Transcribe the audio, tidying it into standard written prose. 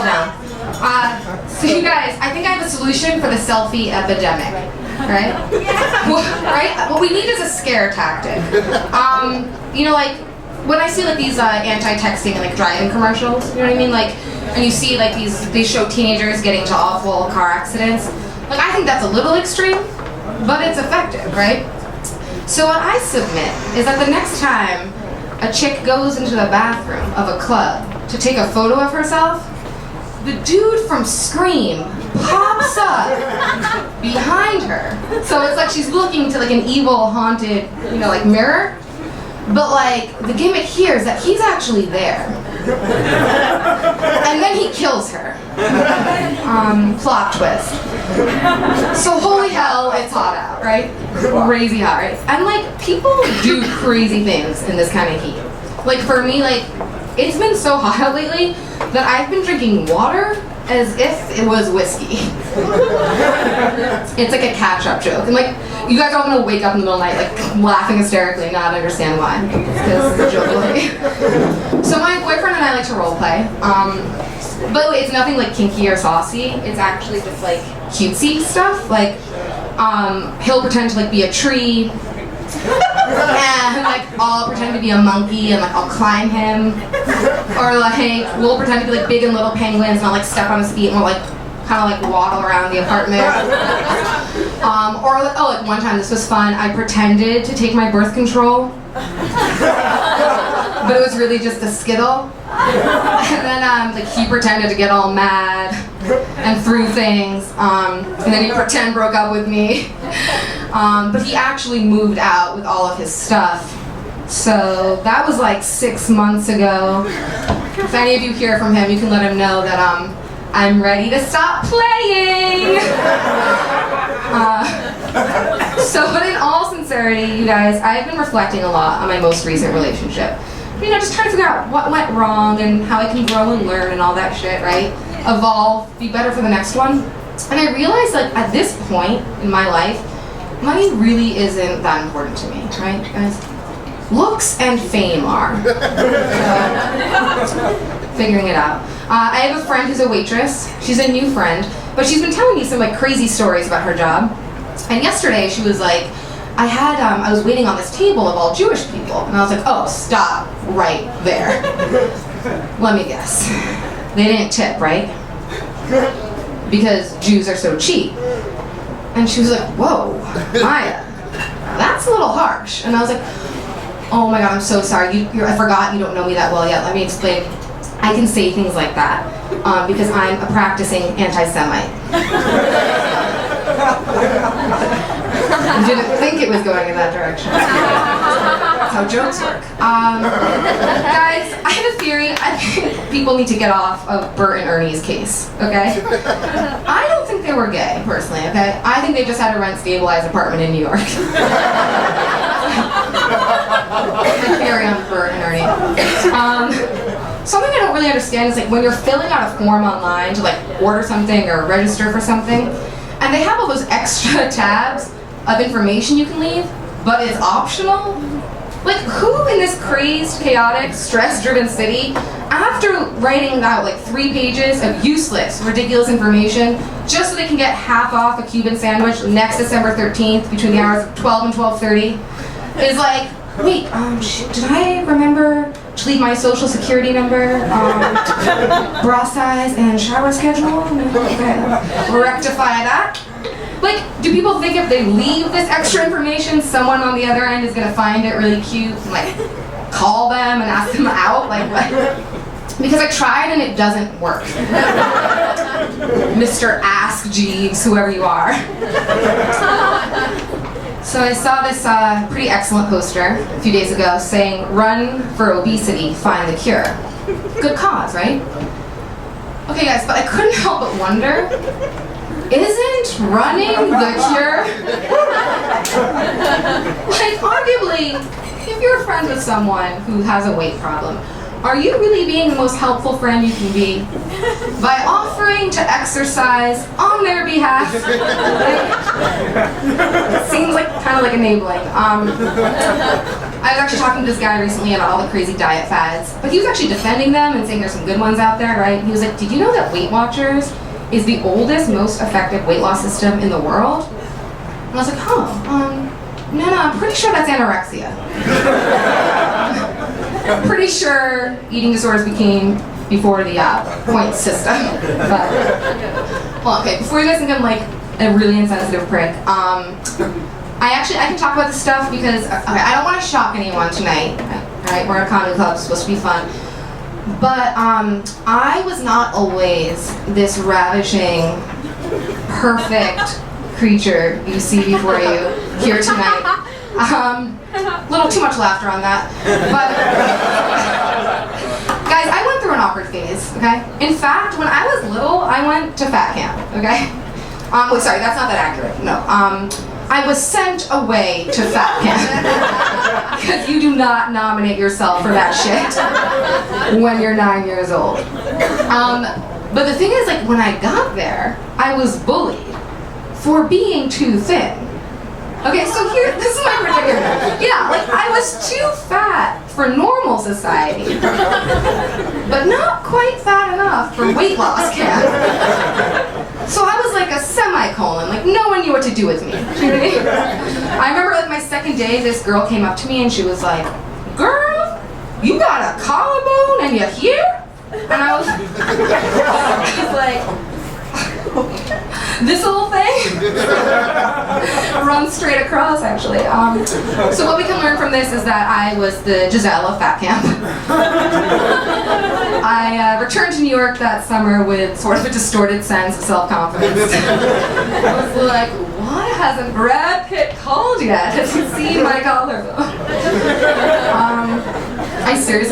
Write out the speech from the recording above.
settle down. So you guys, I think I have a solution for the selfie epidemic, right? Right? What we need is a scare tactic. You know, like, when I see like these anti-texting and like driving commercials, you know what I mean? Like, and you see like they show teenagers getting into awful car accidents. Like, I think that's a little extreme, but it's effective, right? So what I submit is that the next time a chick goes into the bathroom of a club to take a photo of herself, the dude from Scream pops up behind her. So it's like she's looking to like an evil, haunted, you know, like mirror. But like, the gimmick here is that he's actually there. And then he kills her. Plot twist. So holy hell, it's hot out, right? Crazy hot, right? And like, people do crazy things in this kind of heat. Like for me, like, it's been so hot out lately that I've been drinking water as if it was whiskey. It's like a catch-up joke. And like, you guys are all gonna wake up in the middle of the night like laughing hysterically and not understand why. Because it's a joke. So my boyfriend and I like to role play. By the way, it's nothing like kinky or saucy. It's actually just like cutesy stuff. Like, he'll pretend to like be a tree. And like I'll pretend to be a monkey and like I'll climb him, or like we'll pretend to be like big and little penguins and I'll like step on his feet and we'll like kind of like waddle around the apartment. Or like, oh, like one time this was fun. I pretended to take my birth control, but it was really just a Skittle. And then like he pretended to get all mad and threw things, and then he pretend broke up with me. But he actually moved out with all of his stuff. So that was like 6 months ago. If any of you hear from him, you can let him know that I'm ready to stop playing. But in all sincerity, you guys, I've been reflecting a lot on my most recent relationship. You know, just trying to figure out what went wrong and how I can grow and learn and all that shit, right? Evolve, be better for the next one. And I realized, like, at this point in my life, money really isn't that important to me, right, guys? Looks and fame are. Figuring it out. I have a friend who's a waitress. She's a new friend, but she's been telling me some like crazy stories about her job. And yesterday she was like, I was waiting on this table of all Jewish people, and I was like, oh, stop right there. Let me guess. They didn't tip, right? Because Jews are so cheap. And she was like, whoa, Maya, that's a little harsh. And I was like, oh my God, I'm so sorry. I forgot you don't know me that well yet. Let me explain. I can say things like that because I'm a practicing anti-Semite. I didn't think it was going in that direction. That's how jokes work. Guys, I have a theory. I think people need to get off of Bert and Ernie's case, okay? I don't think they were gay, personally, okay? I think they just had a rent-stabilized apartment in New York. My theory on Bert and Ernie. Something I don't really understand is like when you're filling out a form online to like order something or register for something, and they have all those extra tabs of information you can leave, but it's optional. Like, who in this crazed, chaotic, stress-driven city, after writing out like 3 pages of useless, ridiculous information, just so they can get half off a Cuban sandwich next December 13th between the hours of 12 and 12:30, is like, wait, did I remember to leave my social security number, bra size, and shower schedule? Okay, rectify that. Like, do people think if they leave this extra information, someone on the other end is gonna find it really cute and like call them and ask them out? Like, what? Because I tried and it doesn't work. Mr. Ask Jeeves, whoever you are. So I saw this pretty excellent poster a few days ago saying, "Run for obesity, find the cure." Good cause, right? Okay guys, but I couldn't help but wonder, isn't running the cure? Like, arguably, if you're friends with someone who has a weight problem, are you really being the most helpful friend you can be by offering to exercise on their behalf? It seems like kind of like enabling. I was actually talking to this guy recently about all the crazy diet fads, but he was actually defending them and saying there's some good ones out there, right? He was like, did you know that Weight Watchers is the oldest, most effective weight loss system in the world? And I was like, no, I'm pretty sure that's anorexia. I'm pretty sure eating disorders became before the point system. But, well, okay, before you guys think I'm like a really insensitive prick, I can talk about this stuff because I don't want to shock anyone tonight. Right? We're at a comedy club, it's supposed to be fun. But I was not always this ravishing, perfect creature you see before you here tonight. A little too much laughter on that. But guys, I went through an awkward phase, okay? In fact, when I was little, I went to fat camp, okay? Wait, sorry, that's not that accurate. No. I was sent away to fat camp. Because you do not nominate yourself for that shit when you're 9 years old. But the thing is, like, when I got there, I was bullied for being too thin. Okay, so this is my predicament. Yeah, like, I was too fat for normal society, but not quite fat enough for weight loss camp. So I was like a semicolon, like no one knew what to do with me. I remember like my second day, this girl came up to me and she was like, girl, you got a collarbone and you're here? And I was like, this whole thing runs straight across, actually. So what we can learn from this is that I was the Giselle of fat camp. I returned to New York that summer with sort of a distorted sense of self-confidence. I was like, why hasn't Brad Pitt called yet? Has he seen my collarbone? I seriously